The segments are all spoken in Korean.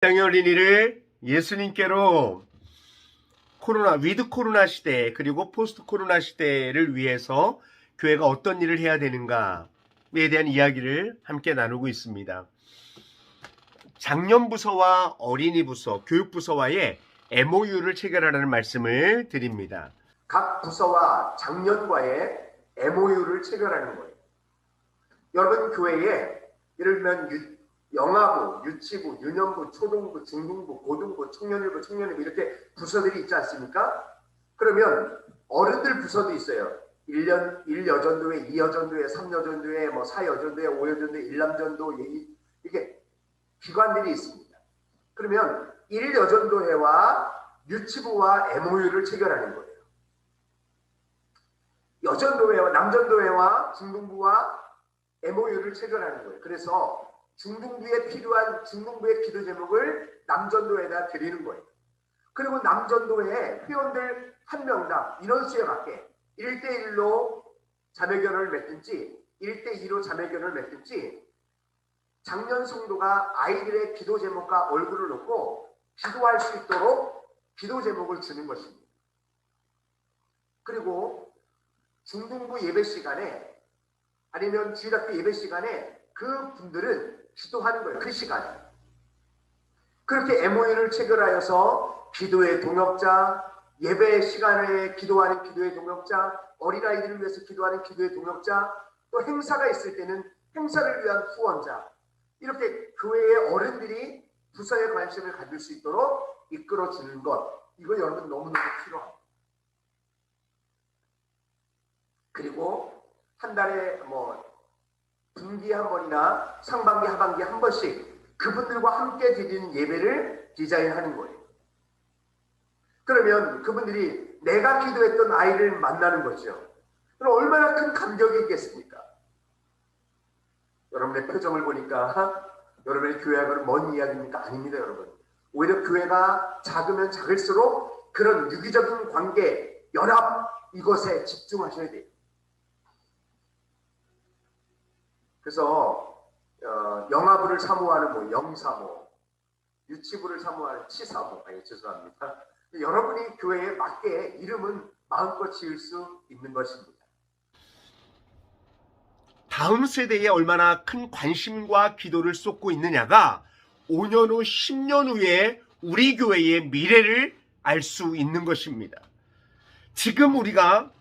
땅의 어린이를 예수님께로 위드 코로나 시대 그리고 포스트 코로나 시대를 위해서 교회가 어떤 일을 해야 되는가에 대한 이야기를 함께 나누고 있습니다. 장년부서와 어린이부서, 교육부서와의 MOU를 체결하라는 말씀을 드립니다. 각 부서와 장년과의 MOU를 체결하는 거예요. 여러분 교회에 예를 들면 영아부, 유치부, 유년부, 초등부, 중등부, 고등부, 청년일부, 청년회부 이렇게 부서들이 있지 않습니까? 그러면 어른들 부서도 있어요. 1여전도회, 2여전도회, 3여전도회, 4여전도회, 5여전도회, 1남전도 이렇게 기관들이 있습니다. 그러면 1여전도회와 유치부와 MOU를 체결하는 거예요. 여전도회와 남전도회와 중등부와 MOU를 체결하는 거예요. 그래서 중등부에 필요한 중등부의 기도 제목을 남전도에다 드리는 거예요. 그리고 남전도에 회원들 한 명당 인원수에 맞게 1대1로 자매결을 맺든지 1대2로 자매결을 맺든지 장년 성도가 아이들의 기도 제목과 얼굴을 놓고 기도할 수 있도록 기도 제목을 주는 것입니다. 그리고 중등부 예배 시간에 아니면 주일학교 예배 시간에 그 분들은 기도하는 거예요. 그 시간에. 그렇게 MOU를 체결하여서 기도의 동역자, 예배 시간에 기도하는 기도의 동역자, 어린아이들을 위해서 기도하는 기도의 동역자, 또 행사가 있을 때는 행사를 위한 후원자, 이렇게 교회의 어른들이 부서에 관심을 가질 수 있도록 이끌어주는 것, 이거 여러분 너무너무 필요합니다. 그리고 한 달에 분기 한 번이나 상반기 하반기 한 번씩 그분들과 함께 드리는 예배를 디자인하는 거예요. 그러면 그분들이 내가 기도했던 아이를 만나는 거죠. 그럼 얼마나 큰 감격이 있겠습니까? 여러분의 표정을 보니까 여러분의 교회하고는 먼 이야기입니까? 아닙니다, 여러분. 오히려 교회가 작으면 작을수록 그런 유기적인 관계, 연합, 이것에 집중하셔야 돼요. 그래서 영아부를 사모하는 영사모, 유치부를 사모하는 치사모, 죄송합니다. 여러분이 교회에 맞게 이름은 마음껏 지을 수 있는 것입니다. 다음 세대에 얼마나 큰 관심과 기도를 쏟고 있느냐가 5년 후, 10년 후에 우리 교회의 미래를 알 수 있는 것입니다. 지금 우리가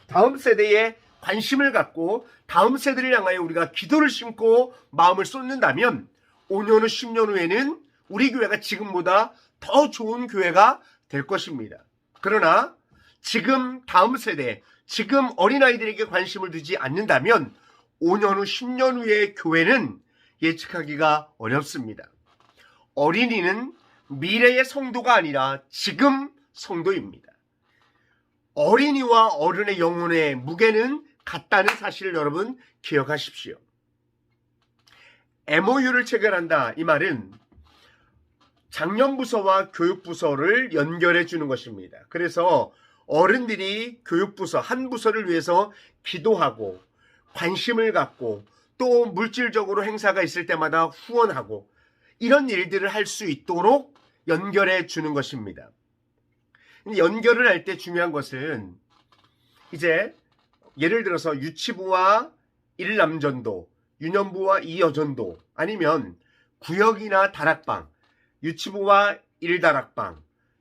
다음 세대에 관심을 갖고 다음 세대를 향하여 우리가 기도를 심고 마음을 쏟는다면 5년 후, 10년 후에는 우리 교회가 지금보다 더 좋은 교회가 될 것입니다. 그러나 지금 다음 세대, 지금 어린아이들에게 관심을 두지 않는다면 5년 후, 10년 후의 교회는 예측하기가 어렵습니다. 어린이는 미래의 성도가 아니라 지금 성도입니다. 어린이와 어른의 영혼의 무게는 같다는 사실을 여러분 기억하십시오. MOU를 체결한다, 이 말은 장년부서와 교육부서를 연결해 주는 것입니다. 그래서 어른들이 교육부서 한 부서를 위해서 기도하고 관심을 갖고 또 물질적으로 행사가 있을 때마다 후원하고 이런 일들을 할 수 있도록 연결해 주는 것입니다. 연결을 할 때 중요한 것은 이제 예를 들어서 유치부와 1남전도, 유년부와 2여전도, 아니면 구역이나 다락방, 유치부와 1다락방,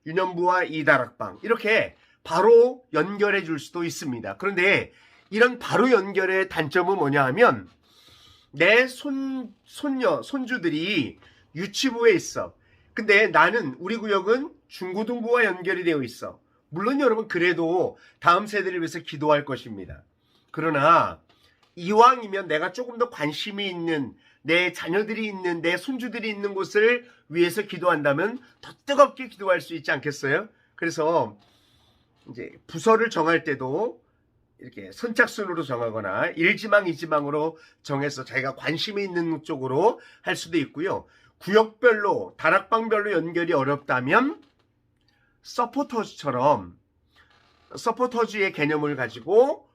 유년부와 2다락방 이렇게 바로 연결해 줄 수도 있습니다. 그런데 이런 바로 연결의 단점은 뭐냐 하면 내 손녀, 손주들이 유치부에 있어. 근데 나는 우리 구역은 중고등부와 연결이 되어 있어. 물론 여러분 그래도 다음 세대를 위해서 기도할 것입니다. 그러나 이왕이면 내가 조금 더 관심이 있는 내 자녀들이 있는 내 손주들이 있는 곳을 위해서 기도한다면 더 뜨겁게 기도할 수 있지 않겠어요? 그래서 이제 부서를 정할 때도 이렇게 선착순으로 정하거나 1지망, 2지망으로 정해서 자기가 관심이 있는 쪽으로 할 수도 있고요. 구역별로, 다락방별로 연결이 어렵다면 서포터즈처럼 서포터즈의 개념을 가지고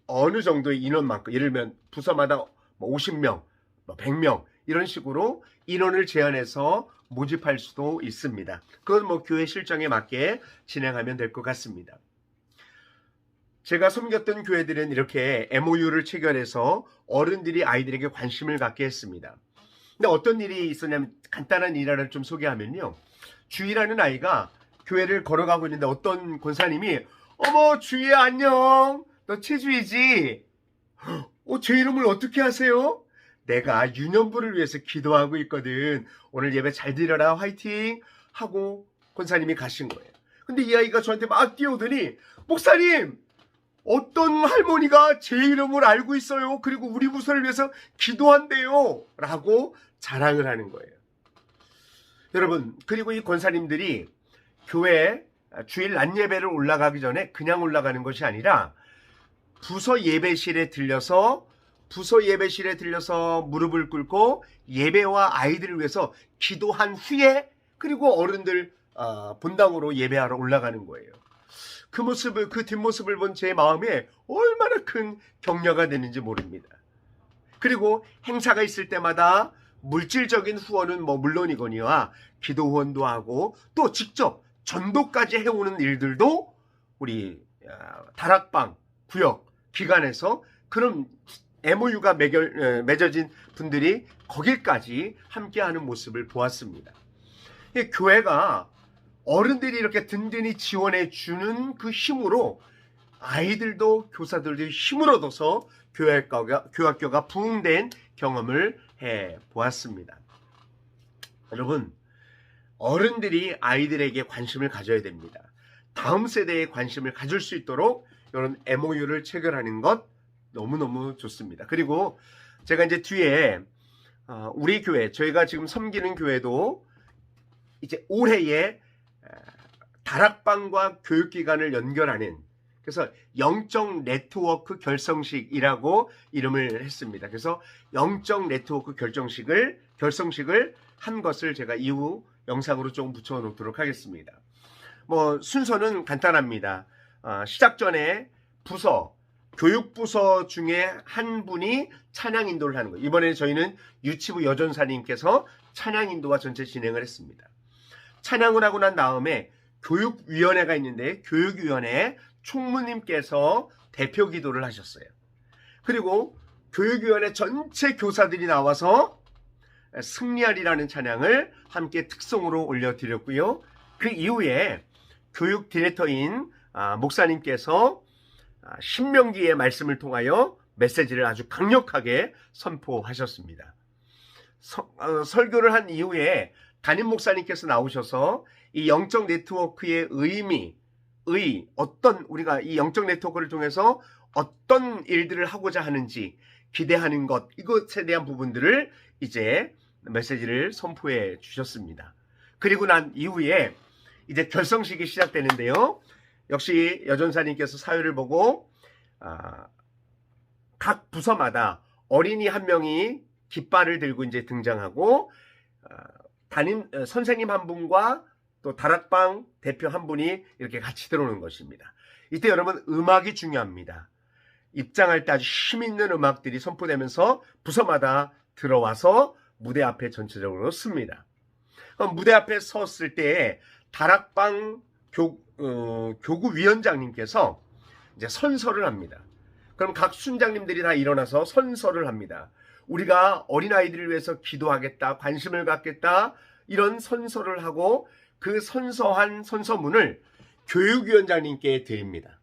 어느 정도의 인원만큼, 예를 들면 부서마다 50명, 100명 이런 식으로 인원을 제한해서 모집할 수도 있습니다. 그건 뭐 교회 실정에 맞게 진행하면 될 것 같습니다. 제가 섬겼던 교회들은 이렇게 MOU를 체결해서 어른들이 아이들에게 관심을 갖게 했습니다. 근데 어떤 일이 있었냐면 간단한 일화를 좀 소개하면요. 주희라는 아이가 교회를 걸어가고 있는데 어떤 권사님이 어머 주희야 안녕 너 최주희지? 제 이름을 어떻게 아세요? 내가 유년부를 위해서 기도하고 있거든. 오늘 예배 잘 드려라 화이팅 하고 권사님이 가신 거예요. 근데 이 아이가 저한테 막 뛰어오더니 목사님 어떤 할머니가 제 이름을 알고 있어요. 그리고 우리 부서를 위해서 기도한대요. 라고 자랑을 하는 거예요. 여러분 그리고 이 권사님들이 교회 주일 낮 예배를 올라가기 전에 그냥 올라가는 것이 아니라 부서 예배실에 들려서 무릎을 꿇고 예배와 아이들을 위해서 기도한 후에 그리고 어른들 본당으로 예배하러 올라가는 거예요. 그 뒷모습을 본 제 마음에 얼마나 큰 격려가 되는지 모릅니다. 그리고 행사가 있을 때마다 물질적인 후원은 뭐 물론이거니와 기도 후원도 하고 또 직접 전도까지 해오는 일들도 우리 다락방 구역 기관에서 그런 MOU가 맺어진 분들이 거기까지 함께하는 모습을 보았습니다. 교회가 어른들이 이렇게 든든히 지원해 주는 그 힘으로 아이들도 교사들도 힘을 얻어서 교학교가 부흥된 경험을 해 보았습니다. 여러분, 어른들이 아이들에게 관심을 가져야 됩니다. 다음 세대에 관심을 가질 수 있도록 이런 MOU를 체결하는 것 너무너무 좋습니다. 그리고 제가 이제 뒤에 우리 교회, 저희가 지금 섬기는 교회도 이제 올해에 다락방과 교육기관을 연결하는 그래서 영적 네트워크 결성식이라고 이름을 했습니다. 그래서 영적 네트워크 결성식을 한 것을 제가 이후 영상으로 조금 붙여놓도록 하겠습니다. 뭐 순서는 간단합니다. 시작 전에 교육부서 중에 한 분이 찬양 인도를 하는 거예요. 이번에 저희는 유치부 여전사님께서 찬양 인도와 전체 진행을 했습니다. 찬양을 하고 난 다음에 교육위원회가 있는데 교육위원회 총무님께서 대표 기도를 하셨어요. 그리고 교육위원회 전체 교사들이 나와서 승리하리라는 찬양을 함께 특송으로 올려드렸고요. 그 이후에 교육 디렉터인 목사님께서 신명기의 말씀을 통하여 메시지를 아주 강력하게 선포하셨습니다. 설교를 한 이후에 담임 목사님께서 나오셔서 이 영적 네트워크의 우리가 이 영적 네트워크를 통해서 어떤 일들을 하고자 하는지 기대하는 것, 이것에 대한 부분들을 이제 메시지를 선포해 주셨습니다. 그리고 난 이후에 이제 결성식이 시작되는데요. 역시 여전사님께서 사회를 보고 각 부서마다 어린이 한 명이 깃발을 들고 이제 등장하고 선생님 한 분과 또 다락방 대표 한 분이 이렇게 같이 들어오는 것입니다. 이때 여러분 음악이 중요합니다. 입장할 때 아주 힘있는 음악들이 선포되면서 부서마다 들어와서 무대 앞에 전체적으로 씁니다. 그럼 무대 앞에 섰을 때 다락방 교구위원장님께서 이제 선서를 합니다. 그럼 각 순장님들이 다 일어나서 선서를 합니다. 우리가 어린아이들을 위해서 기도하겠다, 관심을 갖겠다, 이런 선서를 하고 그 선서한 선서문을 교육위원장님께 드립니다.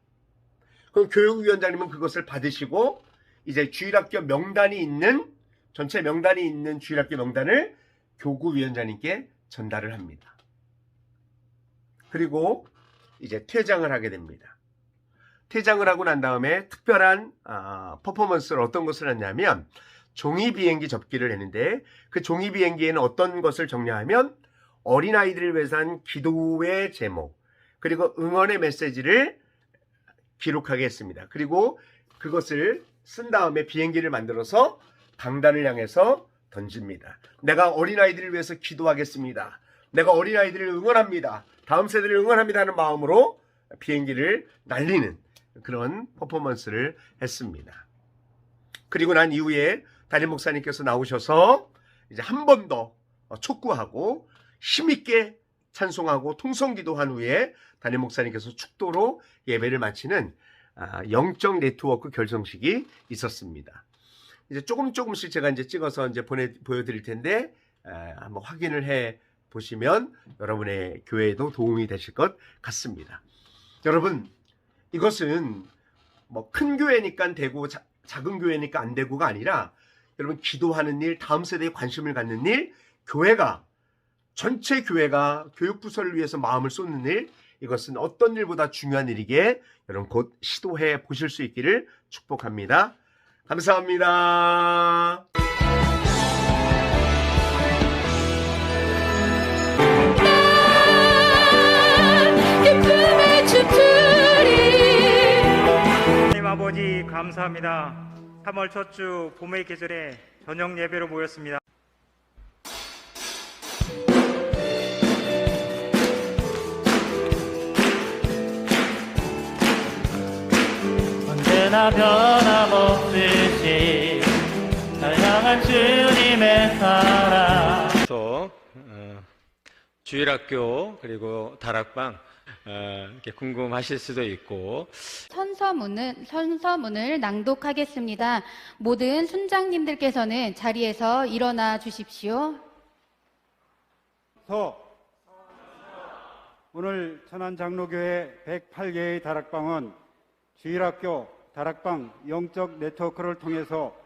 그럼 교육위원장님은 그것을 받으시고 이제 주일학교 명단이 있는 전체 명단이 있는 주일학교 명단을 교구위원장님께 전달을 합니다. 그리고 이제 퇴장을 하게 됩니다. 퇴장을 하고 난 다음에 특별한 퍼포먼스를 어떤 것을 했냐면 종이 비행기 접기를 했는데 그 종이 비행기에는 어떤 것을 정리하면 어린아이들을 위해서 한 기도의 제목 그리고 응원의 메시지를 기록하게 했습니다. 그리고 그것을 쓴 다음에 비행기를 만들어서 강단을 향해서 던집니다. 내가 어린아이들을 위해서 기도하겠습니다. 내가 어린아이들을 응원합니다. 다음 세대를 응원합니다 하는 마음으로 비행기를 날리는 그런 퍼포먼스를 했습니다. 그리고 난 이후에 담임 목사님께서 나오셔서 이제 한 번 더 촉구하고 힘있게 찬송하고 통성기도한 후에 담임 목사님께서 축도로 예배를 마치는 영적 네트워크 결성식이 있었습니다. 이제 조금씩 제가 이제 찍어서 이제 보여드릴 텐데 한번 확인을 해 보시면 여러분의 교회에도 도움이 되실 것 같습니다. 여러분, 이것은 뭐 큰 교회니까 되고 작은 교회니까 안 되고가 아니라 여러분 기도하는 일, 다음 세대에 관심을 갖는 일, 교회가 전체 교회가 교육부서를 위해서 마음을 쏟는 일, 이것은 어떤 일보다 중요한 일이기에 여러분 곧 시도해 보실 수 있기를 축복합니다. 감사합니다. 하나님 아버지 감사합니다. 3월 첫 주 봄의 계절에 저녁 예배로 모였습니다. 언제나 변함없으시 다양한 주님의 사랑. 주일학교 그리고 다락방 이렇게 궁금하실 수도 있고 선서문을 낭독하겠습니다. 모든 순장님들께서는 자리에서 일어나 주십시오. 오늘 천안장로교회 108개의 다락방은 주일학교 다락방 영적 네트워크를 통해서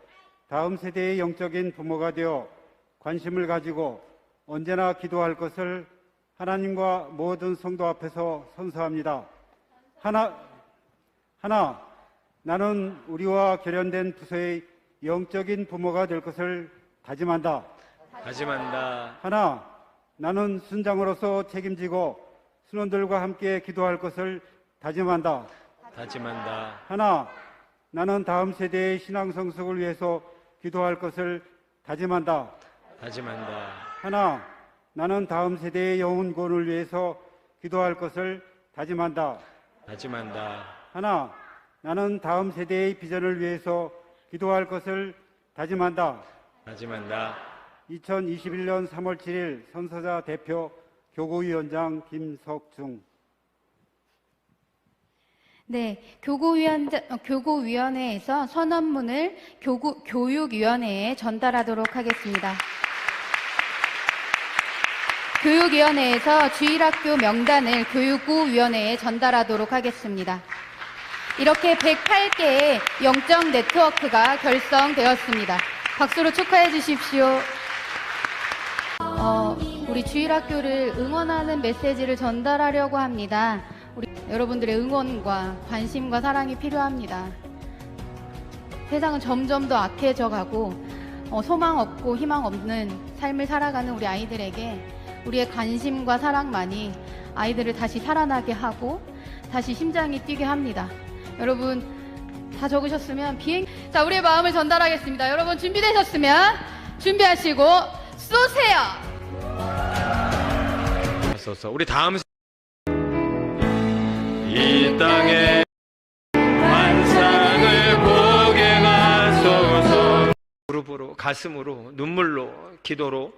다음 세대의 영적인 부모가 되어 관심을 가지고 언제나 기도할 것을 하나님과 모든 성도 앞에서 선서합니다. 하나, 나는 우리와 결연된 부서의 영적인 부모가 될 것을 다짐한다. 하나, 나는 순장으로서 책임지고 순원들과 함께 기도할 것을 다짐한다. 하나, 나는 다음 세대의 신앙 성숙을 위해서 기도할 것을 다짐한다. 하나, 나는 다음 세대의 영혼 구원을 위해서 기도할 것을 다짐한다. 하나, 나는 다음 세대의 비전을 위해서 기도할 것을 다짐한다. 2021년 3월 7일 선서자 대표 교구위원장 김석중. 네, 교구위원회에서 선언문을 교육위원회에 전달하도록 하겠습니다. 교육위원회에서 주일학교 명단을 교육부위원회에 전달하도록 하겠습니다. 이렇게 108개의 영적 네트워크가 결성되었습니다. 박수로 축하해 주십시오. 우리 주일학교를 응원하는 메시지를 전달하려고 합니다. 우리 여러분들의 응원과 관심과 사랑이 필요합니다. 세상은 점점 더 악해져 가고 소망 없고 희망 없는 삶을 살아가는 우리 아이들에게 우리의 관심과 사랑만이 아이들을 다시 살아나게 하고 다시 심장이 뛰게 합니다. 여러분 다 적으셨으면 자, 우리의 마음을 전달하겠습니다. 여러분 준비되셨으면 준비하시고 쏘세요. 우리 다음 이 땅에 환상을 보게 하소서. 무릎으로, 가슴으로, 눈물로, 기도로